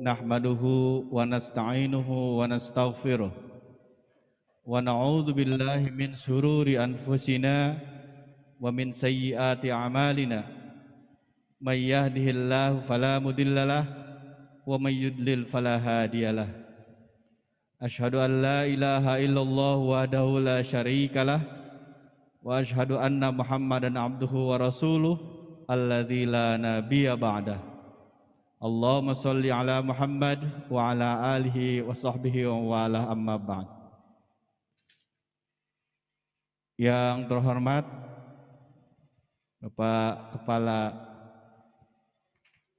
nahmaduhu wa nasta'inuhu wa nastaghfiruh wa na'udzu billahi min shururi anfusina wa min sayyiati a'malina may yahdihillahu fala mudhillalah wa may yudlil fala hadiyalah asyhadu an la ilaha illallah wahdahu la syarikalah wa asyhadu anna muhammadan abduhu wa rasuluh alladzi la nabiyya ba'dah. Allahumma sholli ala Muhammad wa ala alihi wa sahbihi wa wala amma ba'd. Yang terhormat Bapak Kepala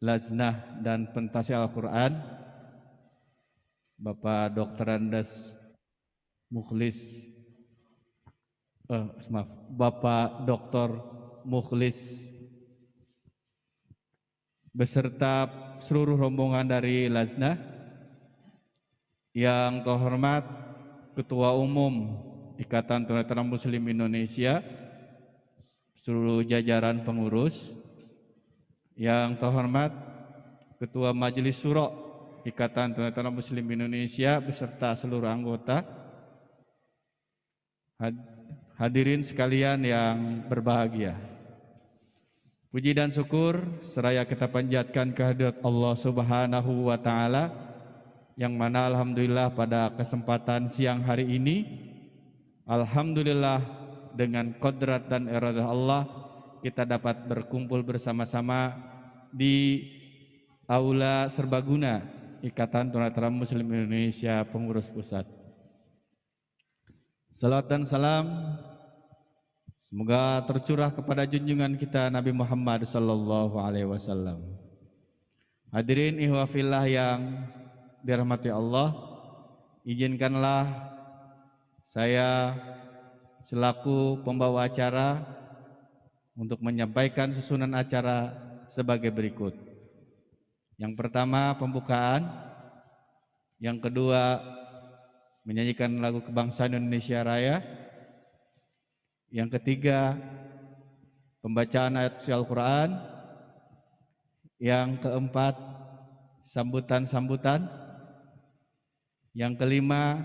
Lajnah dan Pentas Al-Quran, Bapak Dr. Andes Mukhlis, Bapak Dr. Mukhlis beserta seluruh rombongan dari Lajnah, yang terhormat Ketua Umum Ikatan Tunanetra Muslim Indonesia, seluruh jajaran pengurus, yang terhormat Ketua Majelis Syuro Ikatan Tunanetra Muslim Indonesia beserta seluruh anggota, hadirin sekalian yang berbahagia. Puji dan syukur seraya kita panjatkan kehadirat Allah Subhanahu wa Ta'ala, yang mana alhamdulillah pada kesempatan siang hari ini, alhamdulillah dengan kodrat dan iradah Allah kita dapat berkumpul bersama-sama di Aula Serbaguna Ikatan Tunanetra Muslim Indonesia Pengurus Pusat. Salawat dan salam semoga tercurah kepada junjungan kita Nabi Muhammad sallallahu alaihi wasallam. Hadirin ikhwah fillah yang dirahmati Allah, izinkanlah saya selaku pembawa acara untuk menyampaikan susunan acara sebagai berikut. Yang pertama pembukaan, yang kedua menyanyikan lagu kebangsaan Indonesia Raya, yang ketiga pembacaan ayat suci Al-Quran, yang keempat sambutan-sambutan, yang kelima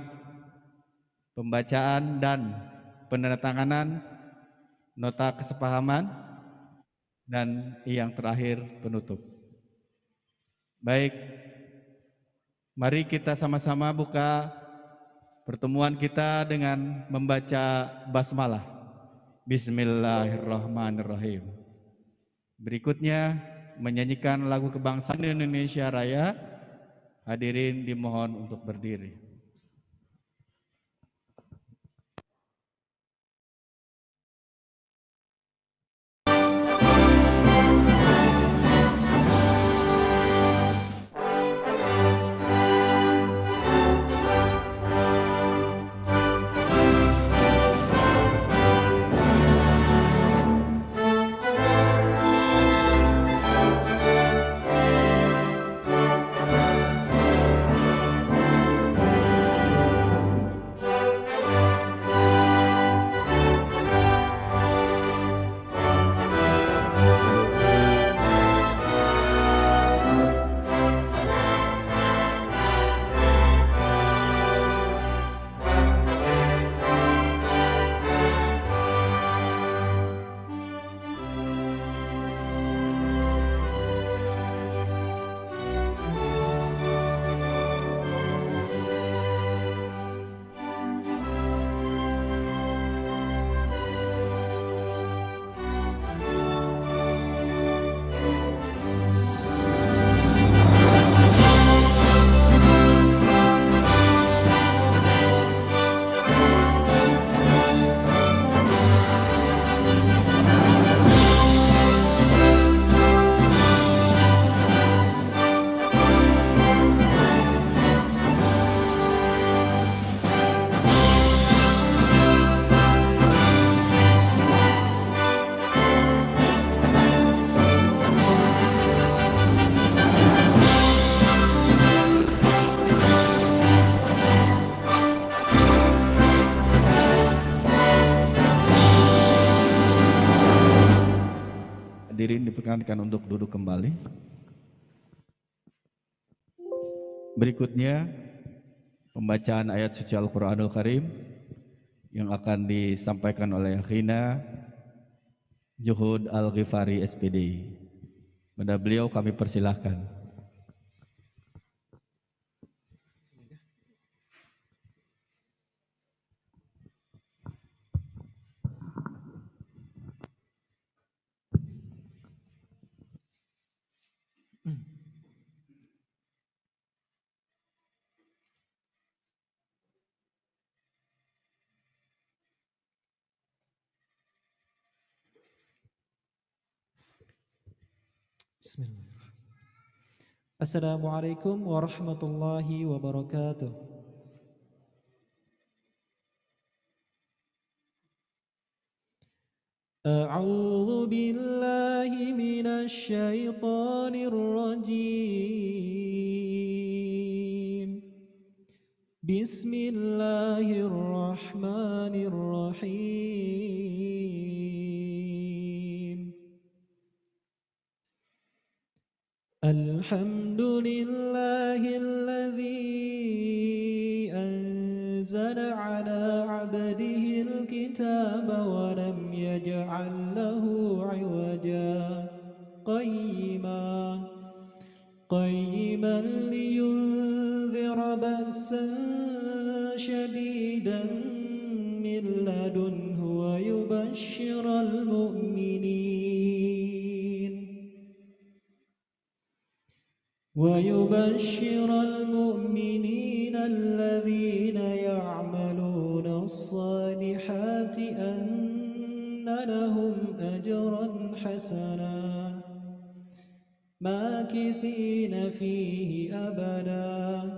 pembacaan dan penandatanganan nota kesepahaman, dan yang terakhir penutup. Baik, mari kita sama-sama buka pertemuan kita dengan membaca basmalah. Bismillahirrahmanirrahim. Berikutnya menyanyikan lagu kebangsaan Indonesia Raya. Hadirin dimohon untuk berdiri. Hadirin diperkenankan untuk duduk kembali. berikutnya pembacaan ayat suci Al-Quranul Karim yang akan disampaikan oleh Akhina Juhud Al-Ghifari SPD. Pada beliau kami persilahkan. Bismillahirrahmanirrahim. Assalamualaikum warahmatullahi wabarakatuh. A'udzu billahi minasy syaithanir rajim. Bismillahirrahmanirrahim. Alhamdulillahilladzi anzala ala 'abdihil kitaba wa lam yaj'al lahu 'iwaja qayyiman liyunzira ba'san shadidan min ladunhu wa yubashshiral mu'minin الذين يعملون الصالحات أن لهم أجرا حسنا ماكثين فيه أبدا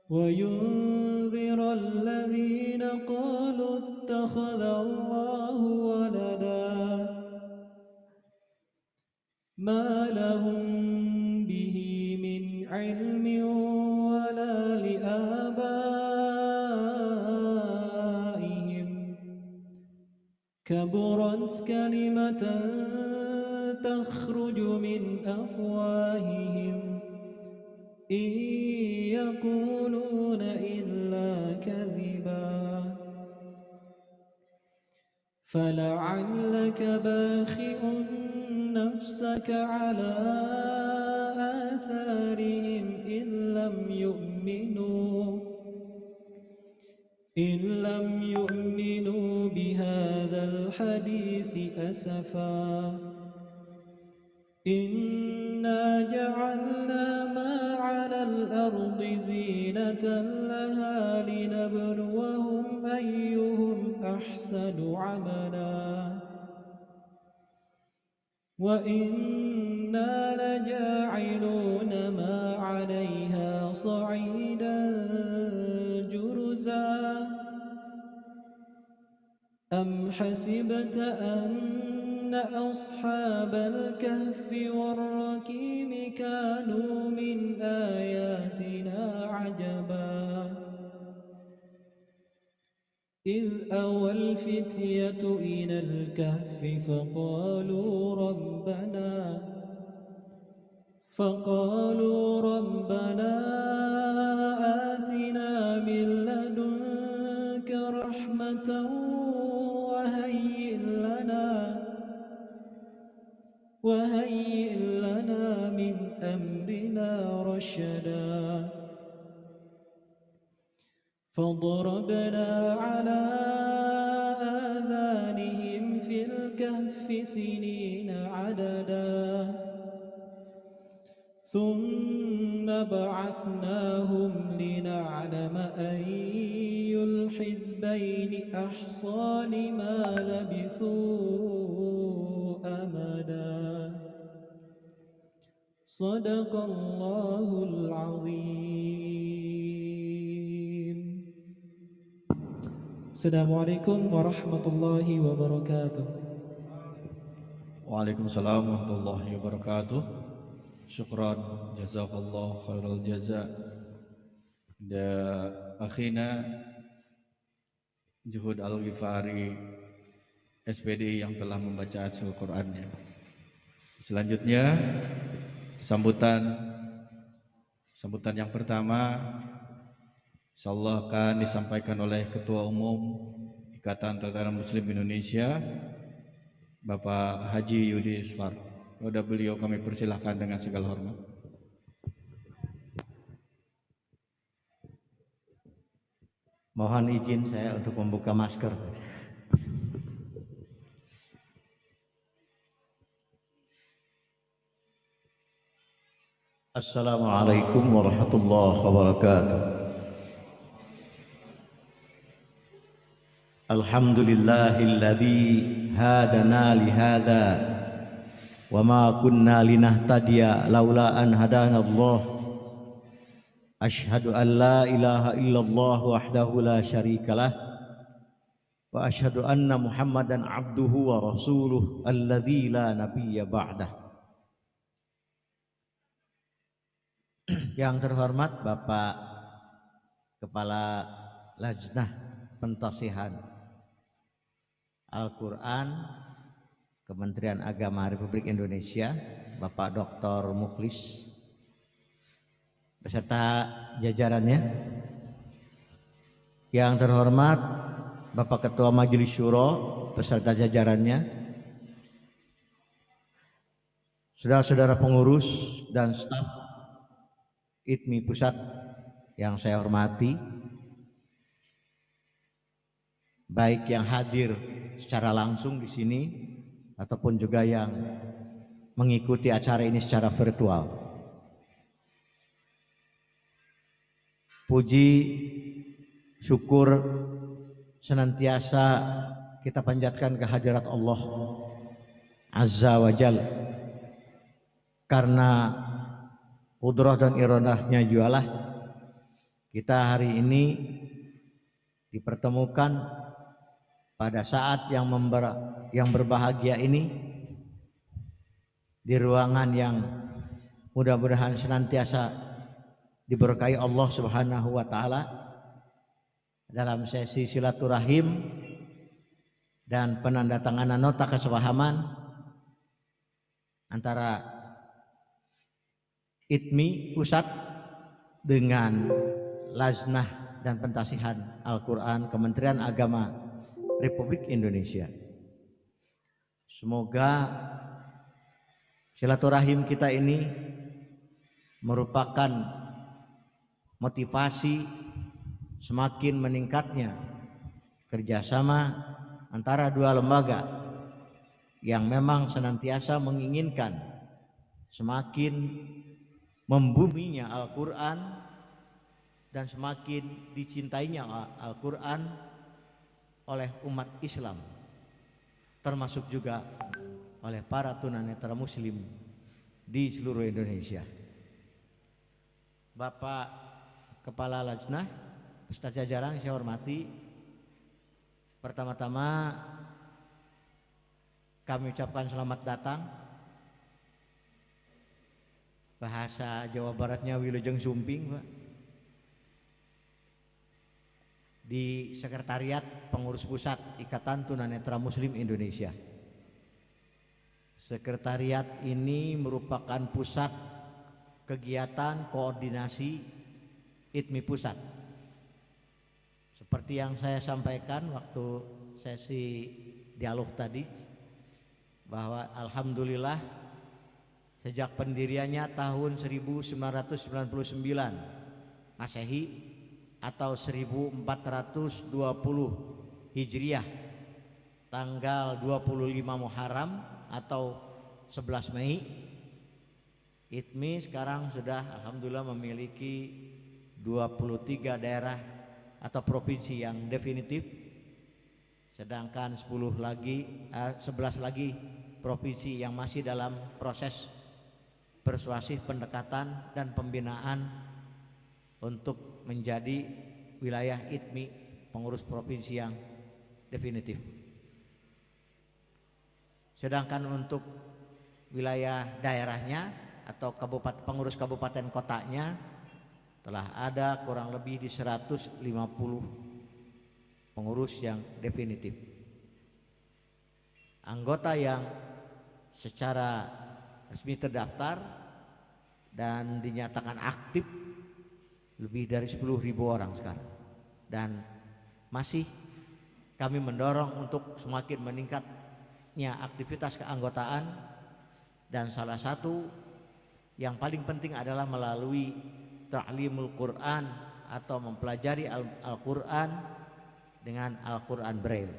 وينذر الذين قالوا اتخذ الله ولدا ما لهم به من علم ولا لآبائهم كبرت كلمة تخرج من أفواههم إن يقولون إلا كذبا فلعلك باخع نفسك على آثارهم إن لم يؤمنوا بهذا الحديث أسفا إنا جعلنا ما على الأرض زينة لها لنبلوهم أيهم أحسن عملا وإنا لجاعلون ما عليها صعيدا جرزا أم حسبت أن أصحاب الكهف والرقيم كانوا من آياتنا عجبا إذ أوى الفتية إلى الكهف فقالوا ربنا آتنا من لدنك رحمة وهيئ لنا من أمرنا رشدا فضربنا على آذانهم في الكهف سنين عددا ثم بعثناهم لنعلم أي الحزبين أحصى لما لبثوا أمدا صدق الله العظيم. Assalamualaikum warahmatullahi wabarakatuh. Waalaikumsalam warahmatullahi wabarakatuh. Syukran, jazakallah khairal jaza. Da akhina Juhud Al-Ghifari SPD yang telah membaca Al-Qur'annya. Selanjutnya sambutan Sambutan yang pertama insyaallah akan disampaikan oleh Ketua Umum Ikatan Tentara Muslim Indonesia Bapak Haji Yudi Isfar. Kepada beliau kami persilahkan dengan segala hormat. Mohon izin saya untuk membuka masker. Assalamualaikum warahmatullahi wabarakatuh. Alhamdulillahilladzi hadana lihadza wa ma kunna linahtadiya laula an hadanallah. Asyhadu an la ilaha illallah wahdahu la syarikalah wa asyhadu anna Muhammadan abduhu wa rasuluh alladzi la nabiyya ba'dah. Yang terhormat Bapak Kepala Lajnah Pentasihan Al-Quran Kementerian Agama Republik Indonesia, Bapak Dr. Mukhlis beserta jajarannya. Yang terhormat Bapak Ketua Majelis Syuro beserta jajarannya, saudara-saudara pengurus dan staf ITMI Pusat yang saya hormati, baik yang hadir secara langsung di sini ataupun juga yang mengikuti acara ini secara virtual. Puji syukur senantiasa kita panjatkan kehadirat Allah Azza wa Jalla, karena qudrah dan iradahnya jualah kita hari ini dipertemukan pada saat yang berbahagia ini di ruangan yang mudah-mudahan senantiasa diberkahi Allah Subhanahu wa taala dalam sesi silaturahim dan penandatanganan nota kesepahaman antara ITMI Pusat dengan Lajnah dan Pentasihan Al-Quran Kementerian Agama Republik Indonesia. Semoga silaturahim kita ini merupakan motivasi semakin meningkatnya kerjasama antara dua lembaga yang memang senantiasa menginginkan semakin membuminya Al-Quran dan semakin dicintainya Al-Quran oleh umat Islam, termasuk juga oleh para tunanetra muslim di seluruh Indonesia. Bapak Kepala Lajnah beserta jajaran saya hormati, pertama-tama kami ucapkan selamat datang. Bahasa Jawa Baratnya Wilujeng Sumping, Pak, di Sekretariat Pengurus Pusat Ikatan Tunanetra Muslim Indonesia. Sekretariat ini merupakan pusat kegiatan koordinasi ITMI Pusat. Seperti yang saya sampaikan waktu sesi dialog tadi, bahwa alhamdulillah sejak pendiriannya tahun 1999 Masehi atau 1420 Hijriah, tanggal 25 Muharram atau 11 Mei, ITMI sekarang sudah alhamdulillah memiliki 23 daerah atau provinsi yang definitif, sedangkan 11 lagi provinsi yang masih dalam proses persuasif pendekatan dan pembinaan untuk menjadi wilayah ITMI pengurus provinsi yang definitif. Sedangkan untuk wilayah daerahnya atau pengurus kabupaten kotanya telah ada kurang lebih di 150 pengurus yang definitif. Anggota yang secara resmi terdaftar dan dinyatakan aktif lebih dari 10.000 orang sekarang, dan masih kami mendorong untuk semakin meningkatnya aktivitas keanggotaan, dan salah satu yang paling penting adalah melalui ta'limul Quran atau mempelajari Al-Quran dengan Al-Quran Braille.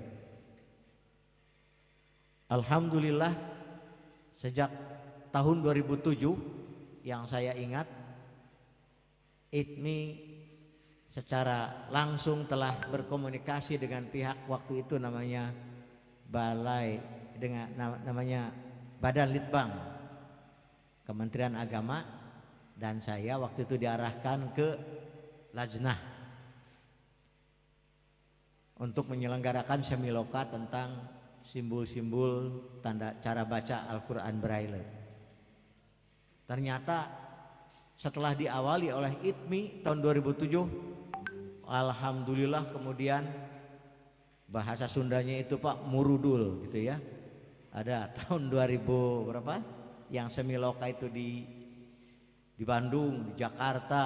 Alhamdulillah sejak tahun 2007 yang saya ingat, ITMI secara langsung telah berkomunikasi dengan pihak waktu itu namanya namanya Badan Litbang Kementerian Agama, dan saya waktu itu diarahkan ke Lajnah untuk menyelenggarakan semiloka tentang simbol-simbol tanda cara baca Al-Quran Braille. Ternyata setelah diawali oleh ITMI tahun 2007, alhamdulillah kemudian bahasa Sundanya itu Pak murudul gitu ya. Ada tahun 2000 berapa yang semiloka itu di Bandung, di Jakarta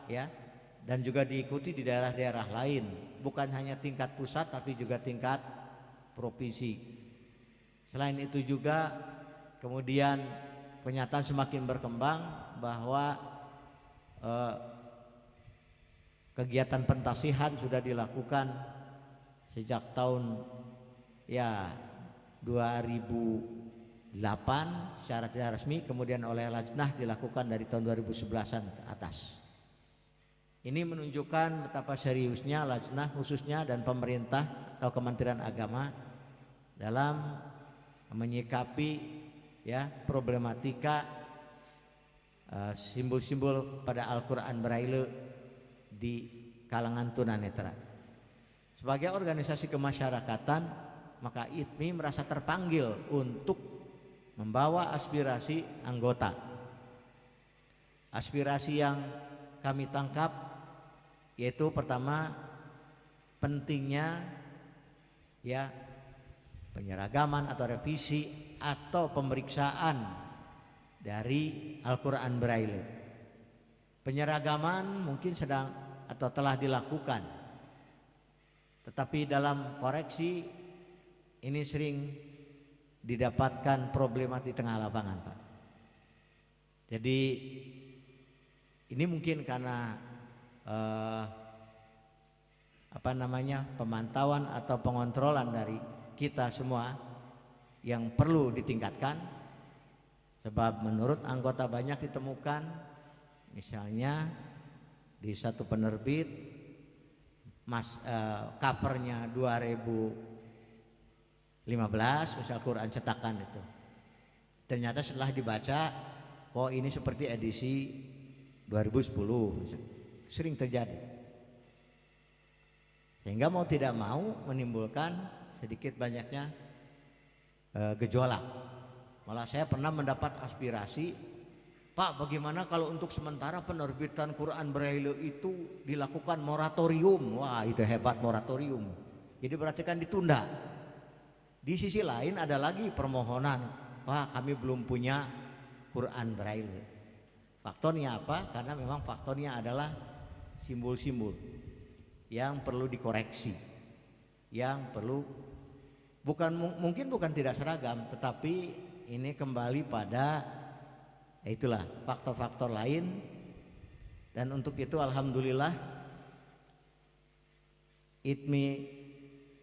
ya, dan juga diikuti di daerah-daerah lain, bukan hanya tingkat pusat tapi juga tingkat provinsi. Selain itu juga kemudian kenyataan semakin berkembang bahwa kegiatan pentasihan sudah dilakukan sejak tahun 2008 secara tidak resmi, kemudian oleh Lajnah dilakukan dari tahun 2011-an ke atas. Ini menunjukkan betapa seriusnya Lajnah khususnya dan pemerintah atau Kementerian Agama dalam menyikapi problematika simbol-simbol pada Al-Quran Braille di kalangan tunanetra. Sebagai organisasi kemasyarakatan, maka ITMI merasa terpanggil untuk membawa aspirasi anggota. Aspirasi yang kami tangkap yaitu pertama, pentingnya penyeragaman atau revisi atau pemeriksaan dari Al-Quran Braille. Penyeragaman mungkin sedang atau telah dilakukan, tetapi dalam koreksi ini sering didapatkan problematik di tengah lapangan, Pak. Jadi ini mungkin karena pemantauan atau pengontrolan dari kita semua yang perlu ditingkatkan, sebab menurut anggota banyak ditemukan misalnya di satu penerbit covernya 2015 misal Quran cetakan itu, ternyata setelah dibaca kok ini seperti edisi 2010, sering terjadi, sehingga mau tidak mau menimbulkan sedikit banyaknya gejolak. Malah saya pernah mendapat aspirasi, Pak, bagaimana kalau untuk sementara penerbitan Quran Braille itu dilakukan moratorium? Wah, itu hebat moratorium. Jadi berarti kan ditunda. Di sisi lain ada lagi permohonan, Pak, kami belum punya Quran Braille. Faktornya apa? Karena memang faktornya adalah simbol-simbol yang perlu dikoreksi, yang perlu mungkin bukan tidak seragam, tetapi ini kembali pada itulah faktor-faktor lain. Dan untuk itu alhamdulillah ITMI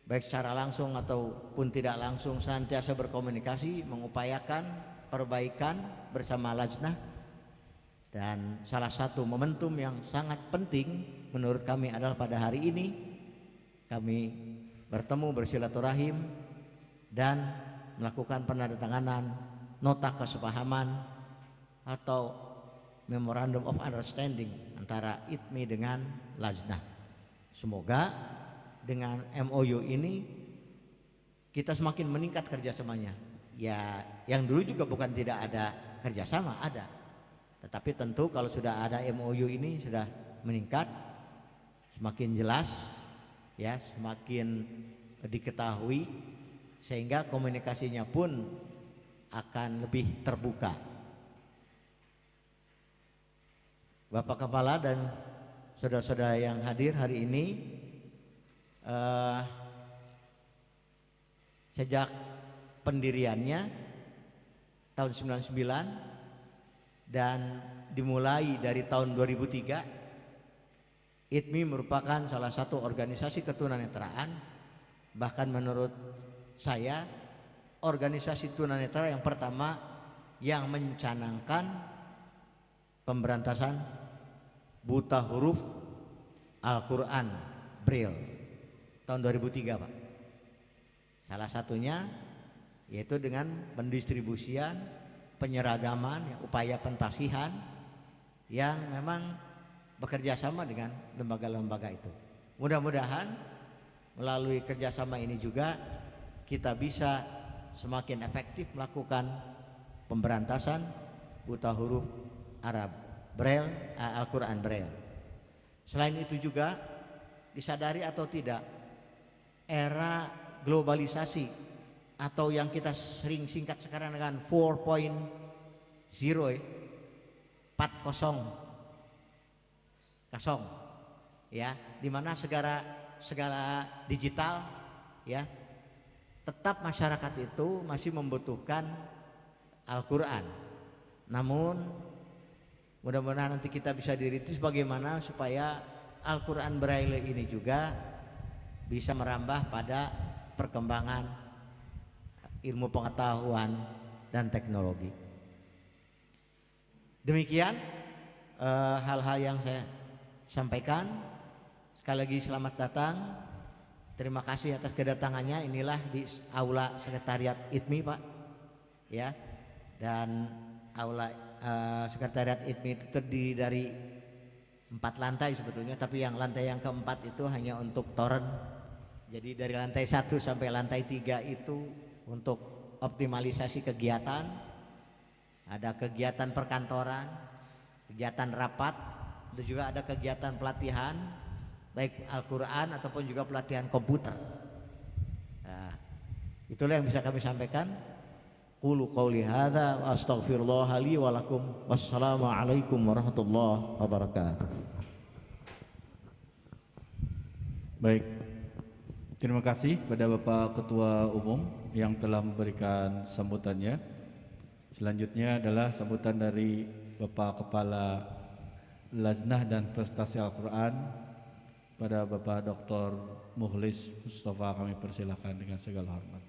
baik secara langsung ataupun tidak langsung senantiasa berkomunikasi mengupayakan perbaikan bersama Lajnah. Dan salah satu momentum yang sangat penting menurut kami adalah pada hari ini kami bertemu bersilaturahim dan melakukan penandatanganan nota kesepahaman atau Memorandum of Understanding antara ITMI dengan Lajnah. Semoga dengan MOU ini kita semakin meningkat kerjasamanya. Ya, yang dulu juga bukan tidak ada kerjasama, ada. Tetapi tentu kalau sudah ada MOU ini sudah meningkat, semakin jelas, ya, semakin diketahui, sehingga komunikasinya pun akan lebih terbuka. Bapak Kepala dan saudara-saudara yang hadir hari ini, sejak pendiriannya tahun 99 dan dimulai dari tahun 2003, ITMI merupakan salah satu organisasi ketunanetraan, bahkan menurut saya organisasi tunanetra yang pertama yang mencanangkan pemberantasan buta huruf Al-Quran Braille tahun 2003, Pak. Salah satunya yaitu dengan pendistribusian, penyeragaman, upaya pentasihan yang memang bekerja sama dengan lembaga-lembaga itu. Mudah-mudahan melalui kerjasama ini juga kita bisa semakin efektif melakukan pemberantasan buta huruf Arab Braille, Al-Quran Braille. Selain itu juga disadari atau tidak, era globalisasi atau yang kita sering singkat sekarang dengan 4.0 40 ya, dimana segala digital ya, tetap masyarakat itu masih membutuhkan Al-Quran. Namun mudah-mudahan nanti kita bisa dirintis bagaimana supaya Al-Quran Braille ini juga bisa merambah pada perkembangan ilmu pengetahuan dan teknologi. Demikian hal-hal yang saya sampaikan. Sekali lagi selamat datang. Terima kasih atas kedatangannya. Inilah di aula sekretariat ITMI, Pak. Ya. Dan aula sekretariat ITMI itu terdiri dari 4 lantai sebetulnya, tapi yang lantai yang keempat itu hanya untuk toren. Jadi dari lantai 1 sampai lantai 3 itu untuk optimalisasi kegiatan. Ada kegiatan perkantoran, kegiatan rapat, dan juga ada kegiatan pelatihan baik Al-Quran ataupun juga pelatihan komputer. Nah, itulah yang bisa kami sampaikan. Qulu qouli hadza wa astaghfirullah li wa lakum. Wassalamualaikum warahmatullahi wabarakatuh. Baik, terima kasih kepada Bapak Ketua Umum yang telah memberikan sambutannya. Selanjutnya adalah sambutan dari Bapak Kepala Laznah dan Prestasi Al-Quran pada Bapak Dr. Mukhlis Mustafa. Kami persilakan dengan segala hormat.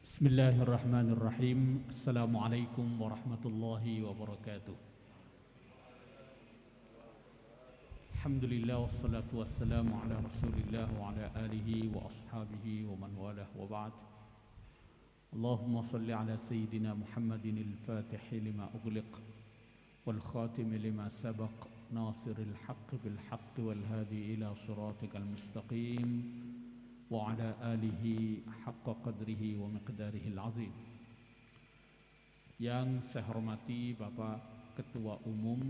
Bismillahirrahmanirrahim. Assalamualaikum warahmatullahi wabarakatuh. Alhamdulillah wassalatu wassalamu ala Rasulillah wa ala alihi wa ashabihi wa man walah wa ba'd. Allahumma salli ala sayyidina Muhammadin al-Fatih lima ughliq wal khatim lima sabaq nasiril haqq bil haqq wal hadi ila siratikal mustaqim wa ala alihi haqqa qadrihi wa miqdarihil azim. Yang saya hormati Bapak Ketua Umum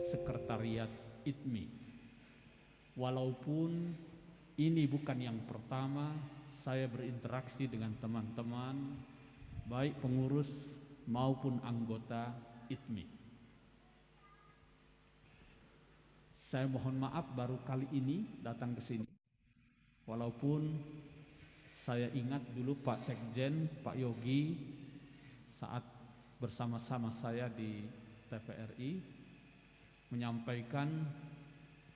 Sekretariat ITMI. Walaupun ini bukan yang pertama saya berinteraksi dengan teman-teman baik pengurus maupun anggota ITMI. Saya mohon maaf baru kali ini datang ke sini. Walaupun saya ingat dulu Pak Sekjen, Pak Yogi saat bersama-sama saya di TVRI menyampaikan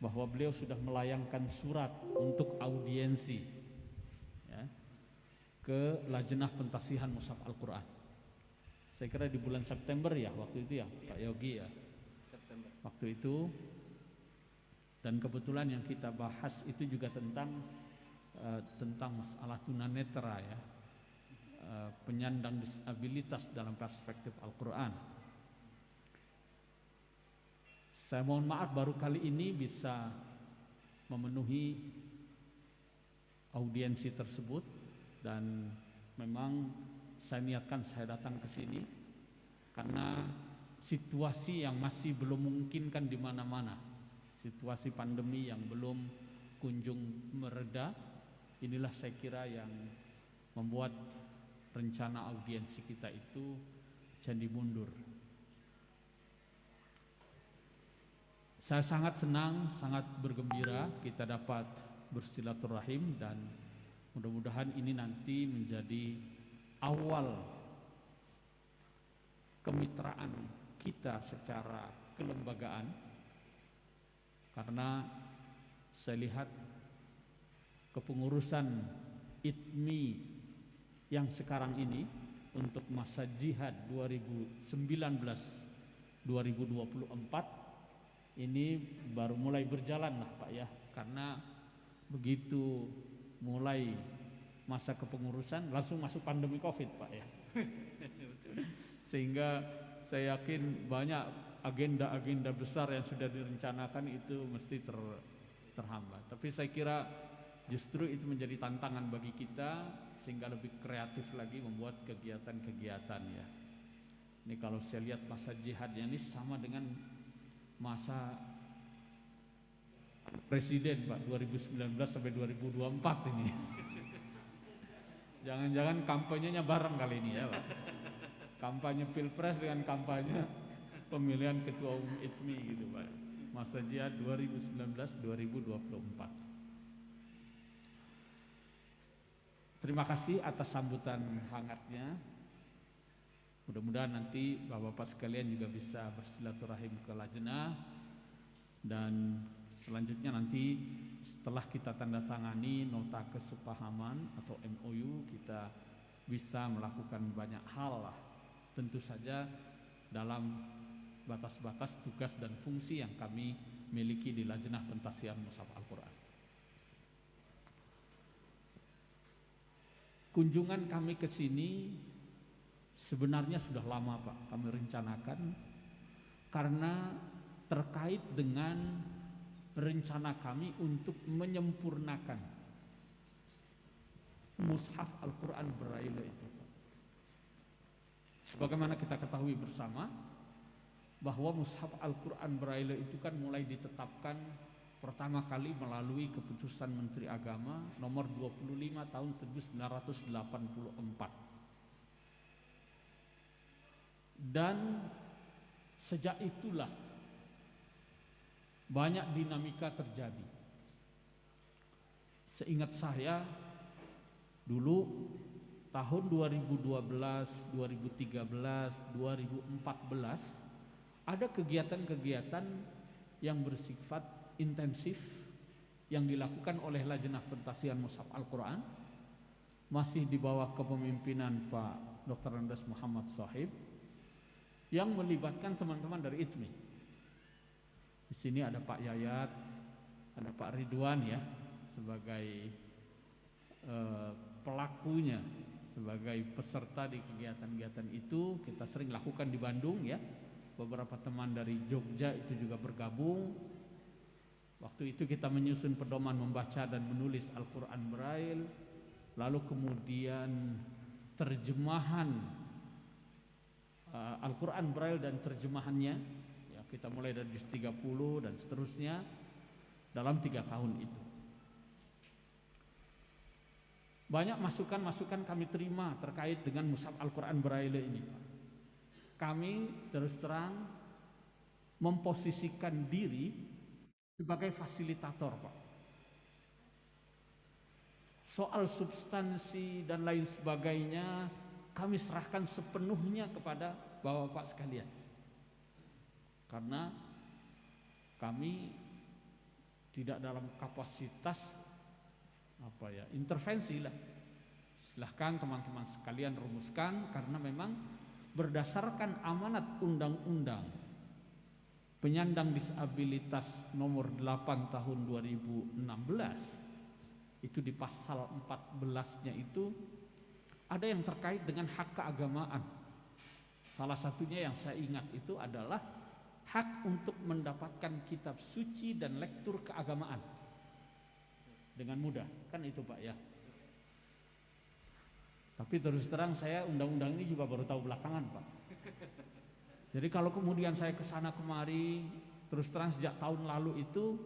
bahwa beliau sudah melayangkan surat untuk audiensi ya, ke Lajnah Pentasihan Mushaf Al-Quran. Saya kira di bulan September ya waktu itu ya Pak Yogi ya, September waktu itu. Dan kebetulan yang kita bahas itu juga tentang masalah tunanetra ya, penyandang disabilitas dalam perspektif Al-Quran. Saya mohon maaf baru kali ini bisa memenuhi audiensi tersebut, dan memang saya niatkan saya datang ke sini karena situasi yang masih belum memungkinkan di mana-mana, situasi pandemi yang belum kunjung mereda. Inilah saya kira yang membuat rencana audiensi kita itu jadi mundur. Saya sangat senang, sangat bergembira kita dapat bersilaturahim, dan mudah-mudahan ini nanti menjadi awal kemitraan kita secara kelembagaan, karena saya lihat kepengurusan ITMI yang sekarang ini untuk masa jihad 2019-2024 ini baru mulai berjalan lah Pak ya, karena begitu mulai masa kepengurusan langsung masuk pandemi COVID Pak ya. Sehingga saya yakin banyak agenda-agenda besar yang sudah direncanakan itu mesti terhambat. Tapi saya kira justru itu menjadi tantangan bagi kita sehingga lebih kreatif lagi membuat kegiatan-kegiatan ya. Ini kalau saya lihat masa jihadnya ini sama dengan masa presiden Pak 2019 sampai 2024 ini. Jangan-jangan kampanyenya bareng kali ini ya Pak. Kampanye Pilpres dengan kampanye pemilihan ketua umum ITMI gitu Pak. Masa jihad 2019-2024. Terima kasih atas sambutan hangatnya. Mudah-mudahan nanti Bapak-Bapak sekalian juga bisa bersilaturahim ke Lajnah, dan selanjutnya nanti setelah kita tanda tangani nota kesepahaman atau MOU, kita bisa melakukan banyak hal lah, tentu saja dalam batas-batas tugas dan fungsi yang kami miliki di Lajnah Pentasihan Mushaf Al-Quran. Kunjungan kami ke sini sebenarnya sudah lama Pak kami rencanakan, karena terkait dengan rencana kami untuk menyempurnakan Mushaf Al-Quran Braille itu. Sebagaimana kita ketahui bersama bahwa Mushaf Al-Quran Braille itu kan mulai ditetapkan pertama kali melalui keputusan Menteri Agama nomor 25 tahun 1984. Dan sejak itulah banyak dinamika terjadi. Seingat saya dulu tahun 2012, 2013, 2014 ada kegiatan-kegiatan yang bersifat intensif yang dilakukan oleh Lajnah Pentasihan Mushaf Al-Quran, masih di bawah kepemimpinan Pak Dr. Andes Muhammad Shahib, yang melibatkan teman-teman dari ITMI. Di sini ada Pak Yayat, ada Pak Ridwan ya sebagai pelakunya, sebagai peserta di kegiatan-kegiatan itu. Kita sering lakukan di Bandung ya. Beberapa teman dari Jogja itu juga bergabung. Waktu itu kita menyusun pedoman membaca dan menulis Al-Quran Braille, lalu kemudian terjemahan Al-Quran Braille dan terjemahannya ya, kita mulai dari juz 30 dan seterusnya dalam 3 tahun itu. Banyak masukan-masukan kami terima terkait dengan Mushaf Al-Quran Braille ini Pak. Kami terus terang memposisikan diri sebagai fasilitator Pak. Soal substansi dan lain sebagainya kami serahkan sepenuhnya kepada Bapak-Bapak sekalian, karena kami tidak dalam kapasitas intervensi lah. Silahkan teman-teman sekalian rumuskan, karena memang berdasarkan amanat undang-undang penyandang disabilitas nomor 8 tahun 2016 itu di pasal 14-nya itu ada yang terkait dengan hak keagamaan. Salah satunya yang saya ingat itu adalah hak untuk mendapatkan kitab suci dan lektur keagamaan dengan mudah, kan itu Pak ya. Tapi terus terang saya undang-undang ini juga baru tahu belakangan Pak. Jadi kalau kemudian saya kesana kemari, terus terang sejak tahun lalu itu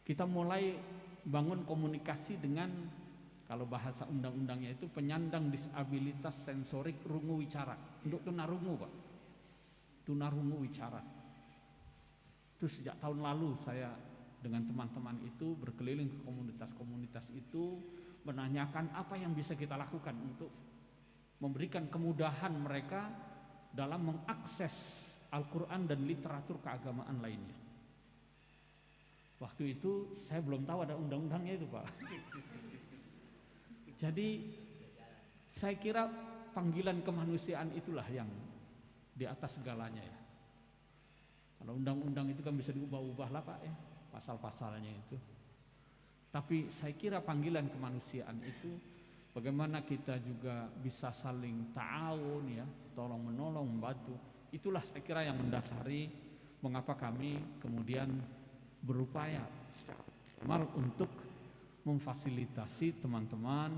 kita mulai bangun komunikasi dengan, kalau bahasa undang-undangnya itu penyandang disabilitas sensorik rungu wicara, untuk tunarungu Pak, tunarungu wicara. Itu sejak tahun lalu saya dengan teman-teman itu berkeliling ke komunitas-komunitas itu, menanyakan apa yang bisa kita lakukan untuk memberikan kemudahan mereka dalam mengakses Al-Quran dan literatur keagamaan lainnya. Waktu itu saya belum tahu ada undang-undangnya itu Pak. Jadi saya kira panggilan kemanusiaan itulah yang di atas segalanya ya. Kalau undang-undang itu kan bisa diubah-ubah lah Pak ya, pasal-pasalnya itu. Tapi saya kira panggilan kemanusiaan itu bagaimana kita juga bisa saling ta'awun ya, tolong menolong, membantu. Itulah saya kira yang mendasari mengapa kami kemudian berupaya maksimal untuk memfasilitasi teman-teman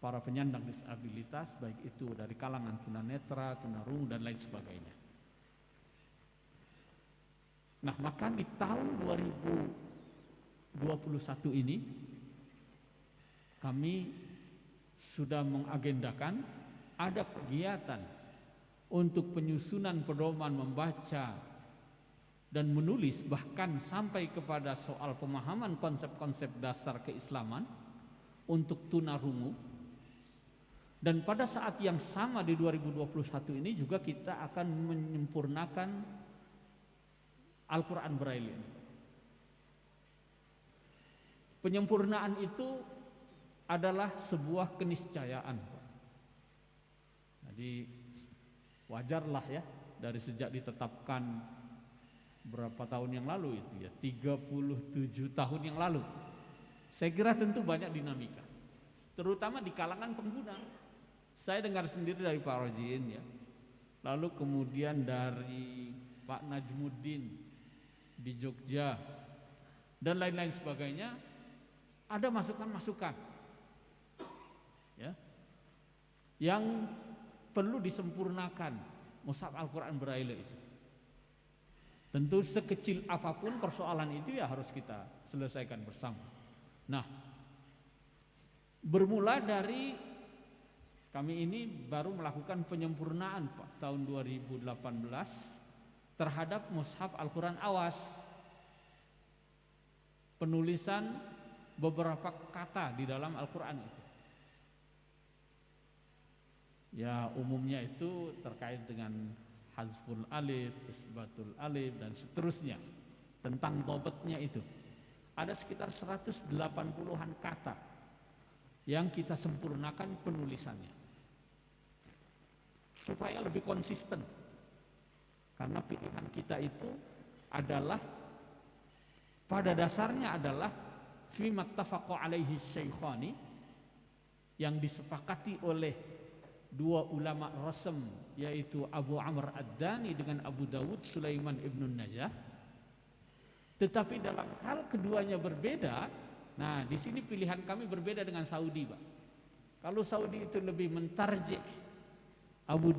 para penyandang disabilitas, baik itu dari kalangan tunanetra, tunarungu dan lain sebagainya. Nah, maka di tahun 2021 ini kami sudah mengagendakan ada kegiatan untuk penyusunan pedoman membaca dan menulis, bahkan sampai kepada soal pemahaman konsep-konsep dasar keislaman untuk tunarungu. Dan pada saat yang sama di 2021 ini juga kita akan menyempurnakan Al-Quran Braille. Penyempurnaan itu adalah sebuah keniscayaan. Jadi wajarlah ya, dari sejak ditetapkan berapa tahun yang lalu itu ya, 37 tahun yang lalu. Saya kira tentu banyak dinamika, terutama di kalangan pengguna. Saya dengar sendiri dari Pak Rojin ya, lalu kemudian dari Pak Najmuddin di Jogja dan lain-lain sebagainya, ada masukan-masukan ya, yang perlu disempurnakan mushaf Al-Quran Braille itu. Tentu sekecil apapun persoalan itu ya harus kita selesaikan bersama. Nah, bermula dari kami ini baru melakukan penyempurnaan Pak, tahun 2018 terhadap mushaf Al-Quran Awas. Penulisan beberapa kata di dalam Al-Quran itu. Ya umumnya itu terkait dengan hazful alif, isbatul alif dan seterusnya. Tentang bobotnya itu ada sekitar 180-an kata yang kita sempurnakan penulisannya supaya lebih konsisten. Karena pilihan kita itu adalah pada dasarnya adalah fi mattafaqo alaihi syaikhani, yang disepakati oleh dua ulama rasem, yaitu Abu Amr Ad-Dani dengan Abu Dawud Sulaiman Ibn Najah. Tetapi dalam hal keduanya berbeda. Nah, di sini pilihan kami berbeda dengan Saudi, Pak. Kalau Saudi itu lebih mentarjih Abu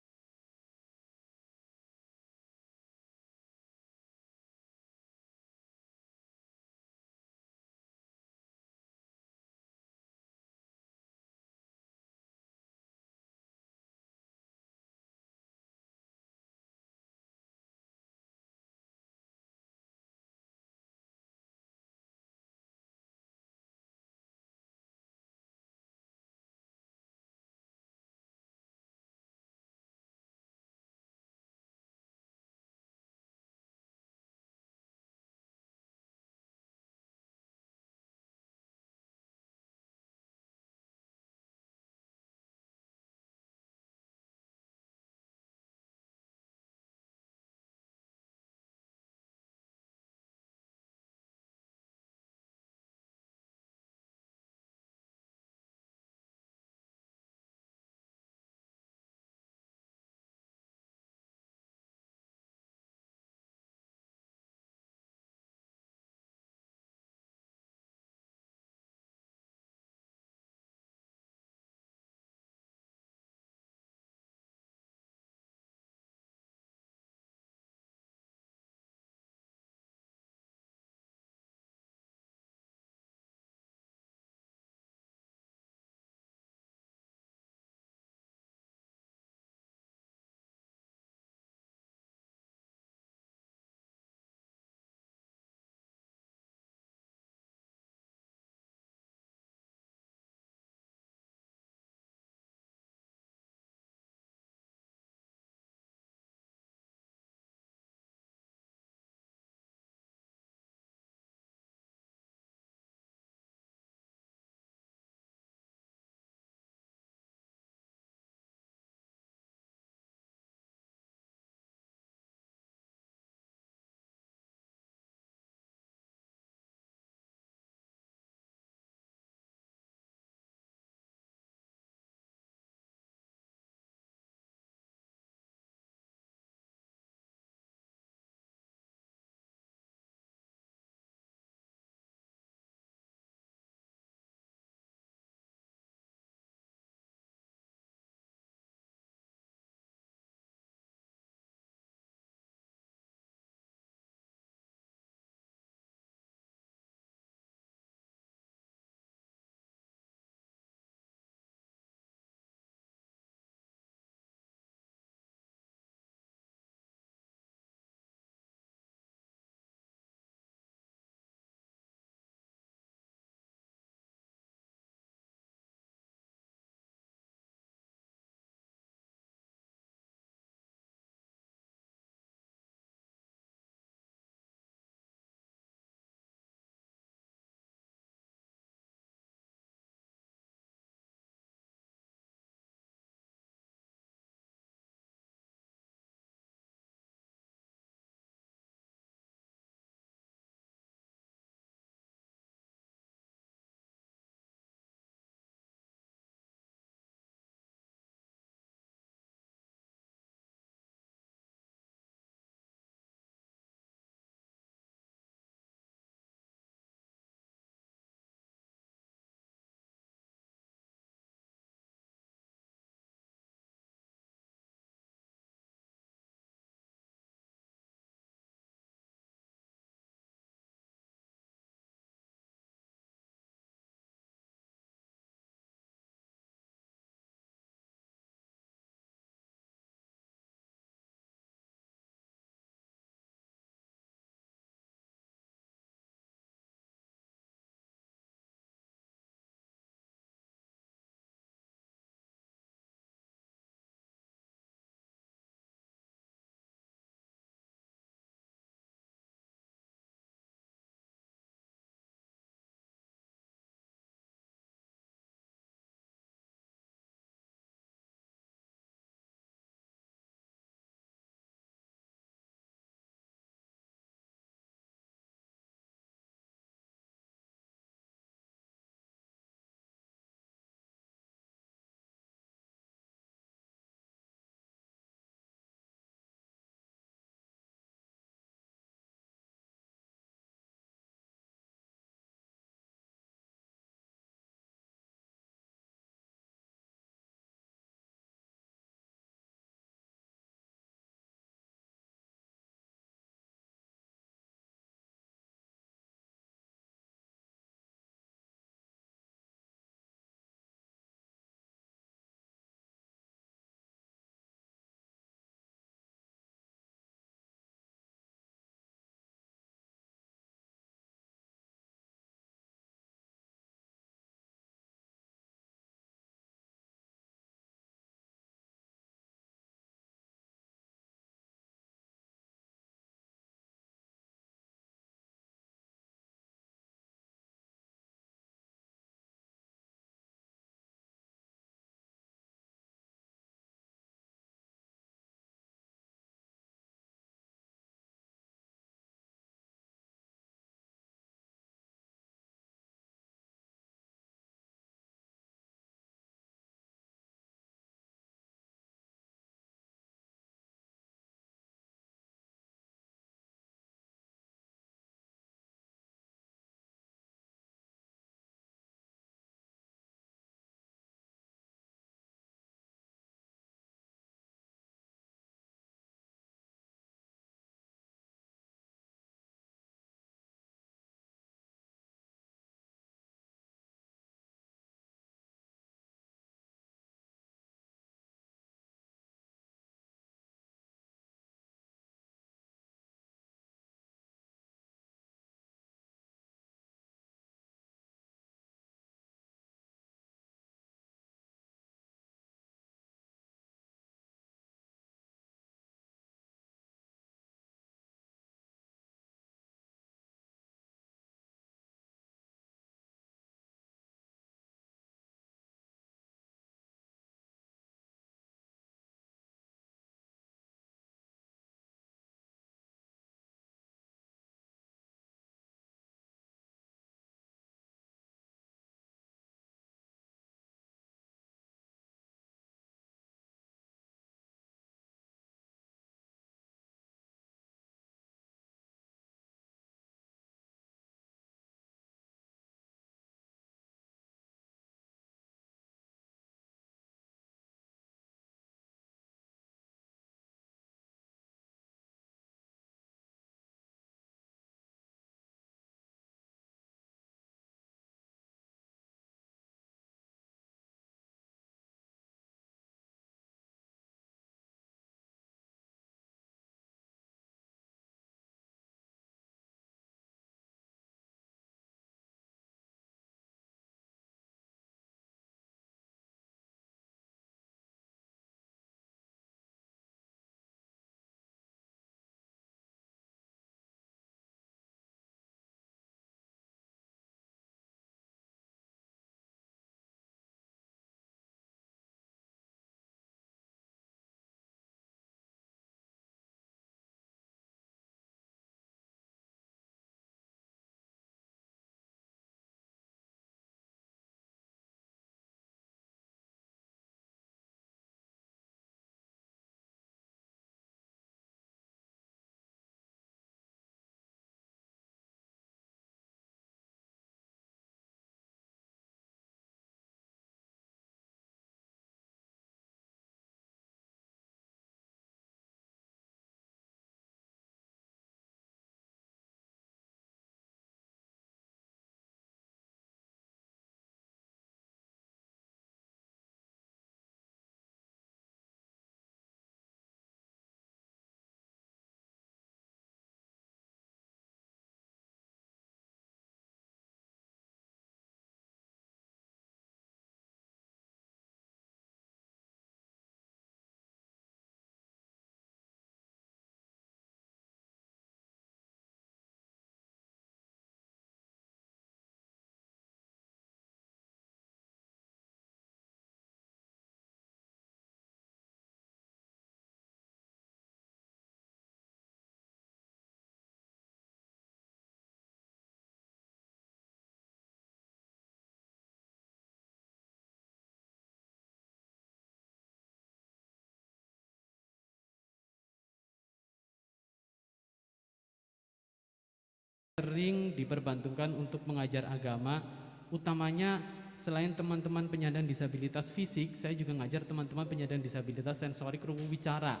sering diperbantukan untuk mengajar agama, utamanya selain teman-teman penyandang disabilitas fisik, saya juga ngajar teman-teman penyandang disabilitas sensorik ruang bicara.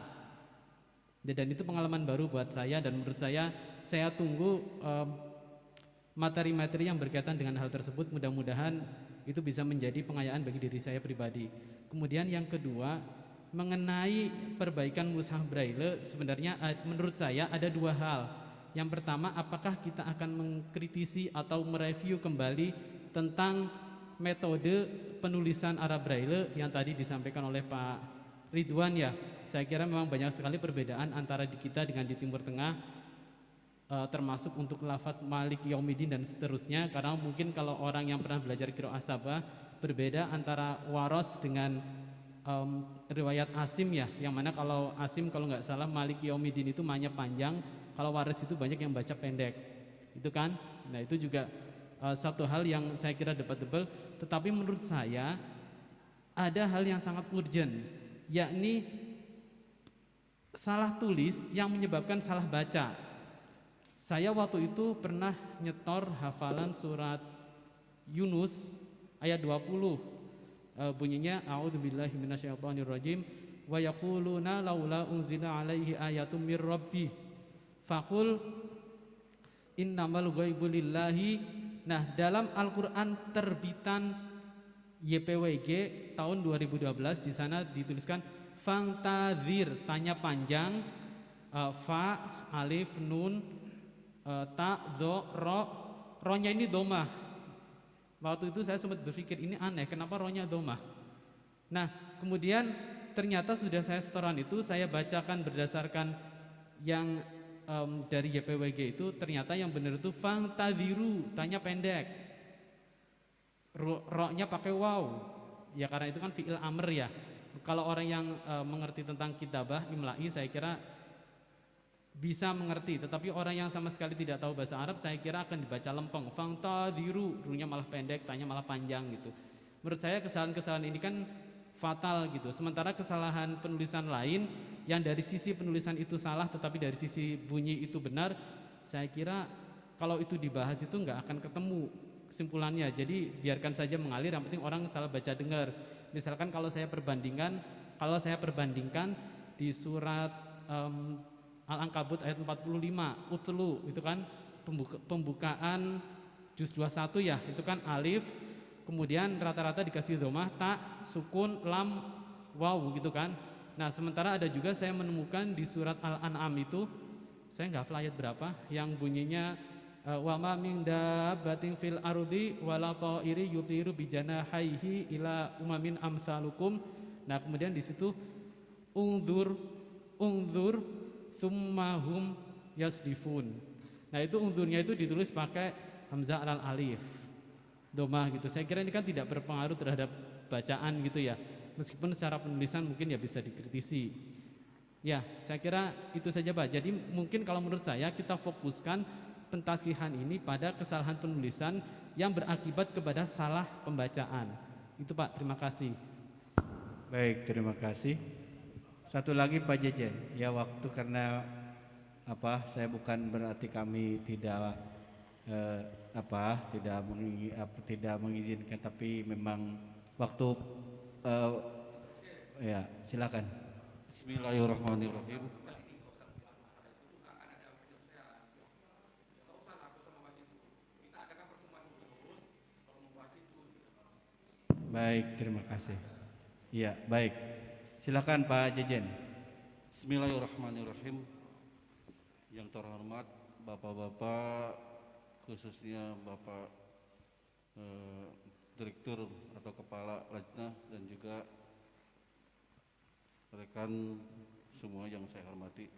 Dan itu pengalaman baru buat saya, dan menurut saya tunggu materi-materi yang berkaitan dengan hal tersebut. Mudah-mudahan itu bisa menjadi pengayaan bagi diri saya pribadi. Kemudian yang kedua, mengenai perbaikan mushaf braille, sebenarnya menurut saya ada dua hal. Yang pertama, apakah kita akan mengkritisi atau mereview kembali tentang metode penulisan Arab braille yang tadi disampaikan oleh Pak Ridwan ya. Saya kira memang banyak sekali perbedaan antara di kita dengan di Timur Tengah, termasuk untuk lafadz Malik Yaumidin dan seterusnya. Karena mungkin kalau orang yang pernah belajar qiraah Sabah, berbeda antara Waros dengan riwayat Asim ya, yang mana kalau Asim kalau nggak salah Malik Yaumidin itu ma-nya panjang, kalau Waris itu banyak yang baca pendek, itu kan. Nah itu juga satu hal yang saya kira debatable. Tetapi menurut saya ada hal yang sangat urgent, yakni salah tulis yang menyebabkan salah baca. Saya waktu itu pernah nyetor hafalan surat Yunus ayat 20, bunyinya a'udzubillahi minasyaitonirrajim wa yaquluna laula unzila alaihi ayatum mir rabbih faqul innamal ghaibu lillahi. Nah, dalam Al-Qur'an terbitan YPWG tahun 2012 di sana dituliskan fangtadzir, tanya panjang, fa, alif, nun, ta, dho, ro, ro-nya ini domah. Waktu itu saya sempat berpikir ini aneh, kenapa ro-nya domah. Nah kemudian ternyata sudah saya setoran itu, saya bacakan berdasarkan yang dari YPWG itu, ternyata yang benar itu fangtadiru, tanya pendek, ro-nya pakai waw ya, karena itu kan fi'il amr ya. Kalau orang yang mengerti tentang kitabah imla'i saya kira bisa mengerti, tetapi orang yang sama sekali tidak tahu bahasa Arab saya kira akan dibaca lempeng, fangtadiru, ru-nya malah pendek, tanya malah panjang gitu. Menurut saya kesalahan-kesalahan ini kan fatal gitu. Sementara kesalahan penulisan lain yang dari sisi penulisan itu salah tetapi dari sisi bunyi itu benar, saya kira kalau itu dibahas itu nggak akan ketemu kesimpulannya. Jadi biarkan saja mengalir, yang penting orang salah baca dengar. Misalkan kalau saya perbandingkan di surat Al-Ankabut ayat 45, utlu itu kan pembukaan juz 21 ya, itu kan alif, kemudian rata-rata dikasih dhammah, ta, sukun, lam, waw gitu kan. Nah sementara ada juga saya menemukan di surat Al-An'am itu, saya nggak hafal ayat berapa, yang bunyinya wa ma min dabbatin fil ardi wala ta'iri yutiru bijanahaihi ila umamin amsalukum. Nah kemudian di situ ungzur summahum yasdifun. Nah itu ungzurnya itu ditulis pakai hamzah al alif domah gitu. Saya kira ini kan tidak berpengaruh terhadap bacaan gitu ya, meskipun secara penulisan mungkin ya bisa dikritisi. Ya saya kira itu saja Pak. Jadi mungkin kalau menurut saya kita fokuskan pentasqihan ini pada kesalahan penulisan yang berakibat kepada salah pembacaan. Itu Pak, terima kasih. Baik, terima kasih. Satu lagi Pak Jejen, ya waktu karena saya bukan berarti kami tidak tidak mengizinkan, tapi memang waktu ya silakan. Bismillahirrahmanirrahim. Baik, terima kasih. Iya, baik. Silakan Pak Jejen. Bismillahirrahmanirrahim. Yang terhormat Bapak-bapak, khususnya Bapak Direktur atau Kepala Lajnah dan juga rekan semua yang saya hormati.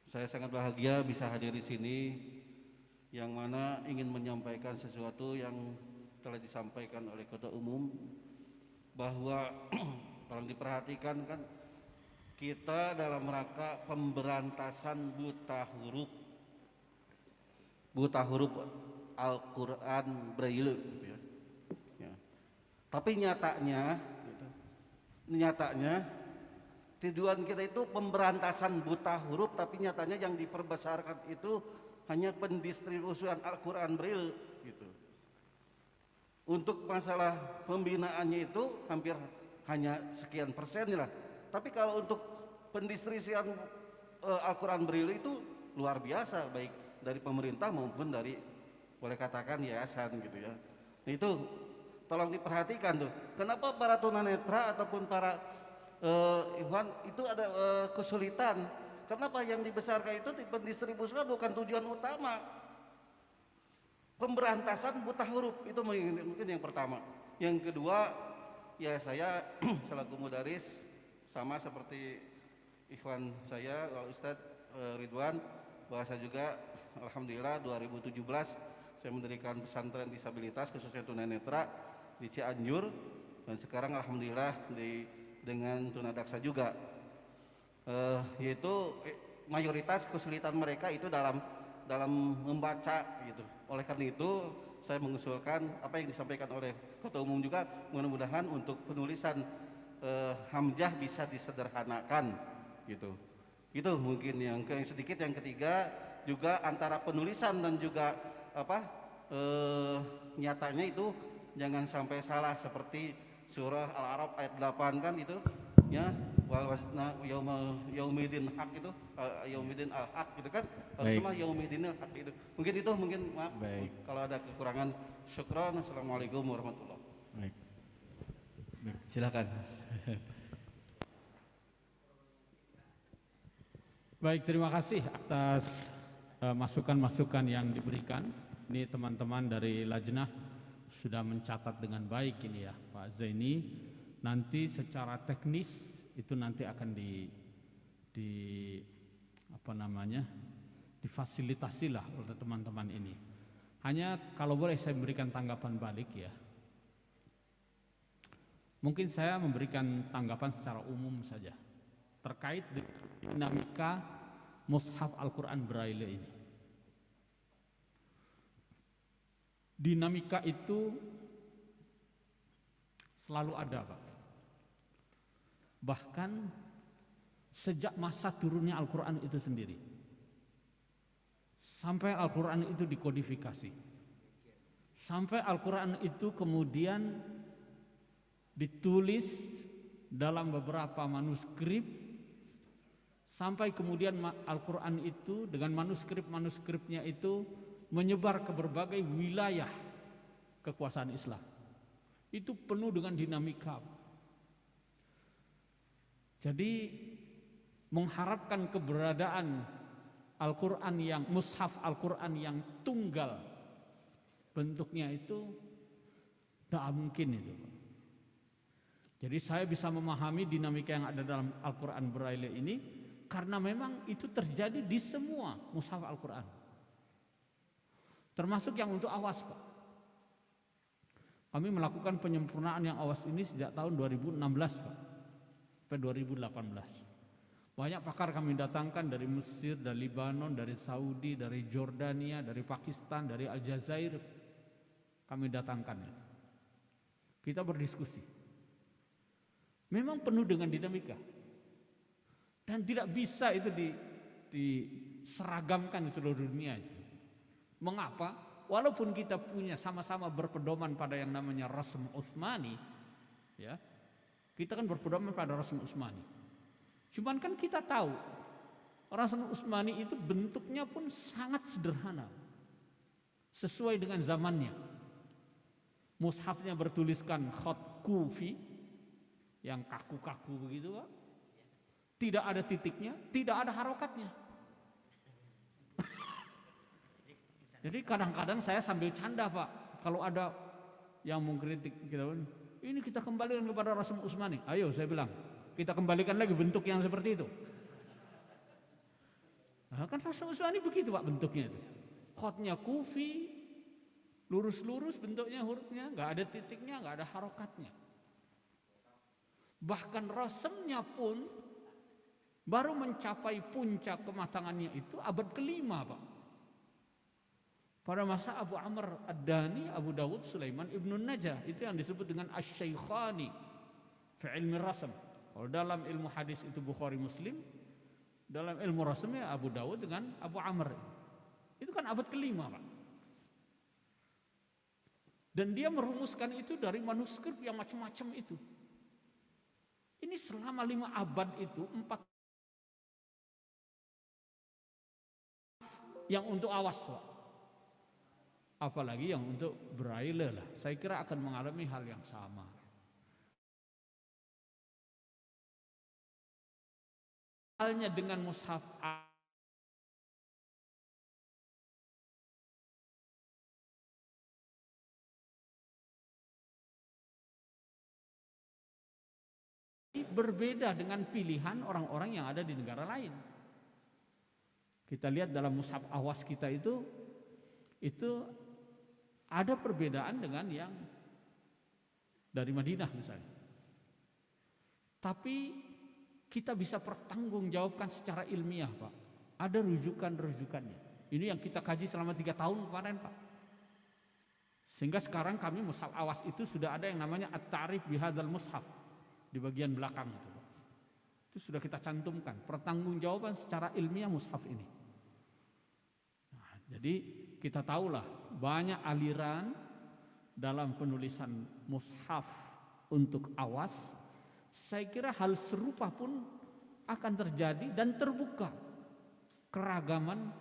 Saya sangat bahagia bisa hadir di sini, yang mana ingin menyampaikan sesuatu yang telah disampaikan oleh Ketua Umum, bahwa tolong diperhatikan kan, kita dalam rangka pemberantasan buta huruf Al-Quran Braille gitu ya. Tapi nyatanya tujuan kita itu pemberantasan buta huruf, tapi nyatanya yang diperbesarkan itu hanya pendistribusian Al-Quran Braille gitu. Untuk masalah pembinaannya itu hampir hanya sekian persen lah. Tapi kalau untuk pendistribusian Al-Quran Braille itu luar biasa, baik dari pemerintah maupun dari boleh katakan yayasan gitu ya. Nah, itu tolong diperhatikan tuh. Kenapa para tunanetra ataupun para ikhwan itu ada kesulitan? Kenapa yang dibesarkan itu pendistribusian bukan tujuan utama? Pemberantasan buta huruf itu mungkin yang pertama. Yang kedua, ya saya selaku mudaris sama seperti ikhwan saya Ustadz Ridwan, bahwa saya juga alhamdulillah 2017 saya mendirikan pesantren disabilitas khususnya tunanetra di Cianjur, dan sekarang alhamdulillah dengan tunadaksa juga, yaitu mayoritas kesulitan mereka itu dalam membaca gitu. Oleh karena itu saya mengusulkan apa yang disampaikan oleh Ketua Umum juga, mudah-mudahan untuk penulisan hamzah bisa disederhanakan gitu. Itu mungkin yang sedikit. Yang ketiga juga antara penulisan dan juga nyatanya itu jangan sampai salah, seperti surah Al-A'raf ayat 8 kan itu ya, wal wasna yaumidin haq itu yaumidin al-haq gitu kan, harus sama yaumidin al-haq itu. Mungkin maaf kalau ada kekurangan. Syukran. Assalamualaikum warahmatullahi wabarakatuh. Baik, silakan. Baik, terima kasih atas masukan-masukan yang diberikan. Ini teman-teman dari Lajnah sudah mencatat dengan baik ini ya Pak Zaini. Nanti secara teknis itu nanti akan difasilitasilah oleh teman-teman ini. Hanya kalau boleh saya memberikan tanggapan balik ya. Mungkin saya memberikan tanggapan secara umum saja terkait dengan dinamika Mushaf Al-Quran Braille ini. Dinamika itu selalu ada, Pak. Bahkan sejak masa turunnya Al-Quran itu sendiri, sampai Al-Quran itu dikodifikasi, sampai Al-Quran itu kemudian ditulis dalam beberapa manuskrip, sampai kemudian Al-Quran itu dengan manuskrip-manuskripnya itu menyebar ke berbagai wilayah kekuasaan Islam. Itu penuh dengan dinamika. Jadi mengharapkan keberadaan Al-Quran yang mushaf Al-Quran yang tunggal bentuknya itu tidak mungkin itu. Jadi saya bisa memahami dinamika yang ada dalam Al-Quran Braille ini karena memang itu terjadi di semua mushaf Al-Quran. Termasuk yang untuk awas, Pak. Kami melakukan penyempurnaan yang awas ini sejak tahun 2016, Pak, sampai 2018. Banyak pakar kami datangkan dari Mesir, dari Libanon, dari Saudi, dari Jordania, dari Pakistan, dari Aljazair. Kami datangkan itu. Kita berdiskusi. Memang penuh dengan dinamika. Dan tidak bisa itu diseragamkan di seluruh dunia itu. Mengapa? Walaupun kita punya sama-sama berpedoman pada yang namanya Rasm Utsmani, ya, kita kan berpedoman pada Rasm Utsmani. Cuman kan kita tahu Rasm Utsmani itu bentuknya pun sangat sederhana, sesuai dengan zamannya. Mushafnya bertuliskan khat kufi, yang kaku-kaku begitu, Pak. Tidak ada titiknya, tidak ada harokatnya. Jadi kadang-kadang saya sambil canda, Pak, kalau ada yang mengkritik kita, ini kita kembalikan kepada Rasm Utsmani. Ayo, saya bilang, kita kembalikan lagi bentuk yang seperti itu. Nah, kan Rasm Utsmani begitu, Pak, bentuknya itu. Khatnya kufi, lurus-lurus bentuknya, hurufnya, nggak ada titiknya, nggak ada harokatnya. Bahkan rasmnya pun baru mencapai puncak kematangannya itu abad ke-5, Pak. Pada masa Abu Amr Ad-Dani, Abu Dawud, Sulaiman Ibn Najah, itu yang disebut dengan Asy-Syaikhani fi ilmi rasm. Kalau dalam ilmu hadis itu Bukhari Muslim, dalam ilmu rasmnya Abu Dawud dengan Abu Amr. Itu kan abad kelima, Pak. Dan dia merumuskan itu dari manuskrip yang macam-macam itu. Ini selama 5 abad itu 4 yang untuk awas, Pak. Apalagi yang untuk braille lah. Saya kira akan mengalami hal yang sama. Halnya dengan mushaf berbeda dengan pilihan orang-orang yang ada di negara lain. Kita lihat dalam mushaf Awas kita itu ada perbedaan dengan yang dari Madinah misalnya. Tapi kita bisa pertanggungjawabkan secara ilmiah, Pak. Ada rujukan-rujukannya. Ini yang kita kaji selama 3 tahun kemarin, Pak. Sehingga sekarang kami mushaf Awas itu sudah ada yang namanya At-Ta'rif bihadzal mushaf di bagian belakang itu, Pak. Itu sudah kita cantumkan pertanggungjawaban secara ilmiah mushaf ini. Nah, jadi kita tahulah banyak aliran dalam penulisan mushaf untuk Awas. Saya kira hal serupa pun akan terjadi dan terbuka keragaman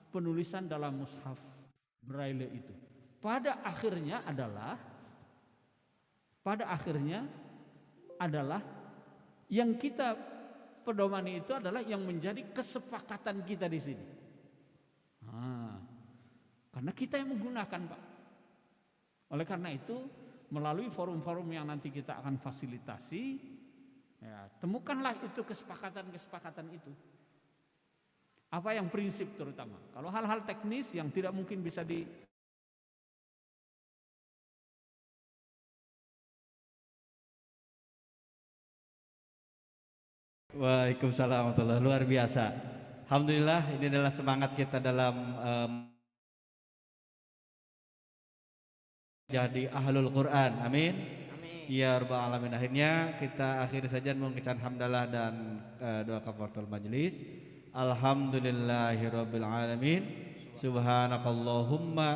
penulisan dalam mushaf Braille itu. Pada akhirnya adalah yang kita pedomani itu adalah yang menjadi kesepakatan kita di sini. Karena kita yang menggunakan, Pak. Oleh karena itu, melalui forum-forum yang nanti kita akan fasilitasi, ya, temukanlah itu kesepakatan-kesepakatan itu. Apa yang prinsip terutama. Kalau hal-hal teknis yang tidak mungkin bisa Waalaikumsalam warahmatullahi wabarakatuh. Luar biasa. Alhamdulillah, ini adalah semangat kita dalam jadi ahlul Quran. Amin. Ya Rabbal Alamin. Akhirnya kita akhiri saja mengucapkan hamdalah dan doa kafaratul majelis. Alhamdulillahirabbil alamin. Subhanakallahumma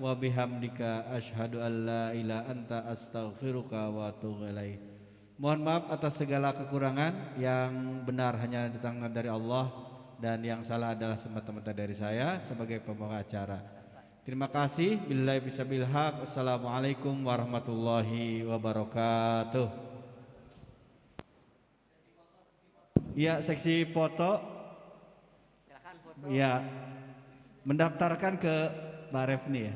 wa bihamdika asyhadu an la ilaha anta astaghfiruka wa atubu ilaik. Mohon maaf atas segala kekurangan, yang benar hanya datang dari Allah dan yang salah adalah semata-mata dari saya sebagai pembawa acara. Terima kasih. Billahi bisabil haq. Assalamualaikum warahmatullahi wabarakatuh. Ya, seksi foto. Silakan foto. Ya, mendaftarkan ke Mbak Refni ya.